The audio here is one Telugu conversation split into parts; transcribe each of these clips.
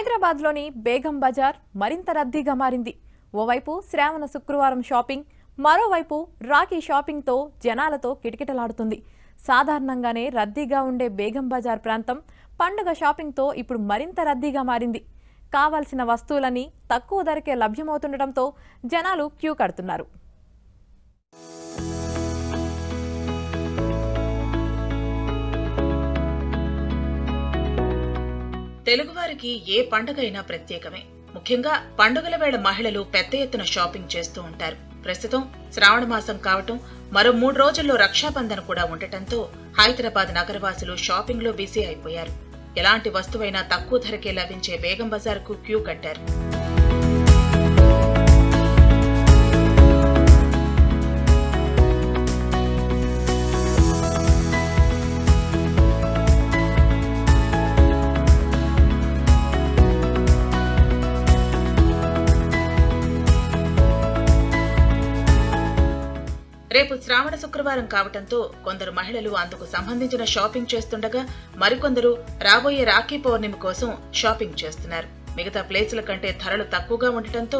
హైదరాబాద్లోని బేగం బజార్ మరింత రద్దీగా మారింది. ఓవైపు శ్రావణ శుక్రవారం షాపింగ్, మరోవైపు రాఖీ షాపింగ్తో జనాలతో కిటకిటలాడుతుంది. సాధారణంగానే రద్దీగా ఉండే బేగం బజార్ ప్రాంతం పండుగ షాపింగ్తో ఇప్పుడు మరింత రద్దీగా మారింది. కావాల్సిన వస్తువులని తక్కువ ధరకే లభ్యమవుతుండటంతో జనాలు క్యూ కడుతున్నారు. తెలుగువారికి ఏ పండుగైనా ప్రత్యేకమే. ముఖ్యంగా పండుగల వేళ మహిళలు పెద్ద ఎత్తున షాపింగ్ చేస్తూ ఉంటారు. ప్రస్తుతం శ్రావణ మాసం కావటం, మరో 3 రోజుల్లో రక్షాబంధన్ కూడా ఉండటంతో హైదరాబాద్ నగరవాసులు షాపింగ్ లో బిజీ అయిపోయారు. ఎలాంటి వస్తువైనా తక్కువ ధరకే లభించే బేగం బజార్ కు క్యూ కట్టారు. రేపు శ్రావణ శుక్రవారం కావటంతో కొందరు మహిళలు అందుకు సంబంధించిన షాపింగ్ చేస్తుండగా, మరికొందరు రాబోయే రాఖీ పౌర్ణమి కోసం షాపింగ్ చేస్తున్నారు. మిగతా ప్లేసుల కంటే ధరలు తక్కువగా ఉండటంతో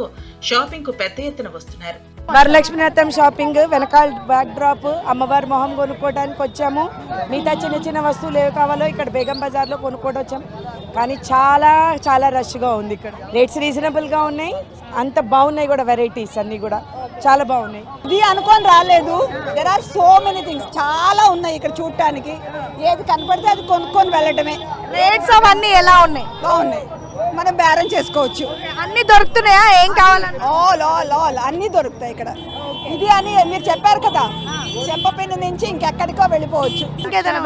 షాపింగ్ కు పెద్ద ఎత్తున వస్తున్నారు. వరలక్ష్మి వ్రతం షాపింగ్ వెనకాల బ్యాక్ డ్రాప్ అమ్మవారి మొహం కొనుక్కోవడానికి వచ్చాము. మిగతా చిన్న చిన్న వస్తువులు ఏవి కావాలో ఇక్కడ బేగం బజార్ లో కొనుక్కోవడం వచ్చాము. కానీ చాలా రష్ గా ఉంది. ఇక్కడ రేట్స్ రీజనబుల్ గా ఉన్నాయి, అంత బాగున్నాయి కూడా. వెరైటీస్ అన్ని కూడా చాలా బాగున్నాయి. ఇది అనుకొని రాలేదు. There are so many things, చాలా ఉన్నాయి ఇక్కడ చూడటానికి. ఏది కనపడితే అది కొనుక్కొని వెళ్ళటమే. రేట్స్ అవన్నీ ఎలా ఉన్నాయి? బాగున్నాయి, మనం బేరం చేసుకోవచ్చు. అన్ని దొరుకుతున్నాయా? ఏం కావాలని ఆల్ అన్ని దొరుకుతాయి ఇక్కడ. ఇది అని మీరు చెప్పారు కదా, చెంపపైన నుంచి ఇంకెక్కడికో వెళ్ళిపోవచ్చు.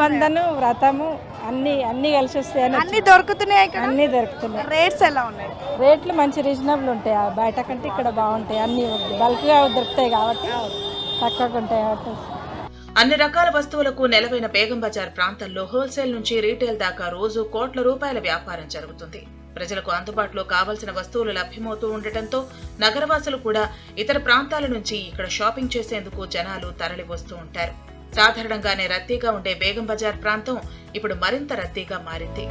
బంధను వ్రతము అన్ని కలిసి వస్తాయి. అన్ని దొరుకుతున్నాయి ఇక్కడ. అన్ని దొరుకుతున్నాయి. రేట్స్ ఎలా ఉన్నాయి? రేట్లు మంచి రీజనబుల్ ఉంటాయి. బయట కంటే ఇక్కడ బాగుంటాయి. అన్ని బల్క్ గా దొరుకుతాయి కాబట్టి తక్కువగా ఉంటాయి కాబట్టి. అన్ని రకాల వస్తువులకు నెలవైన బేగం బజార్ ప్రాంతంలో హోల్సేల్ నుంచి రీటైల్ దాకా రోజు కోట్ల రూపాయల వ్యాపారం జరుగుతుంది. ప్రజలకు అందుబాటులో కావాల్సిన వస్తువులు లభ్యమవుతూ ఉండటంతో నగరవాసులు కూడా ఇతర ప్రాంతాల నుంచి ఇక్కడ షాపింగ్ చేసేందుకు జనాలు తరలి వస్తూ ఉంటారు. సాధారణంగానే రద్దీగా ఉండే బేగం బజార్ ప్రాంతం ఇప్పుడు మరింత రద్దీగా మారింది.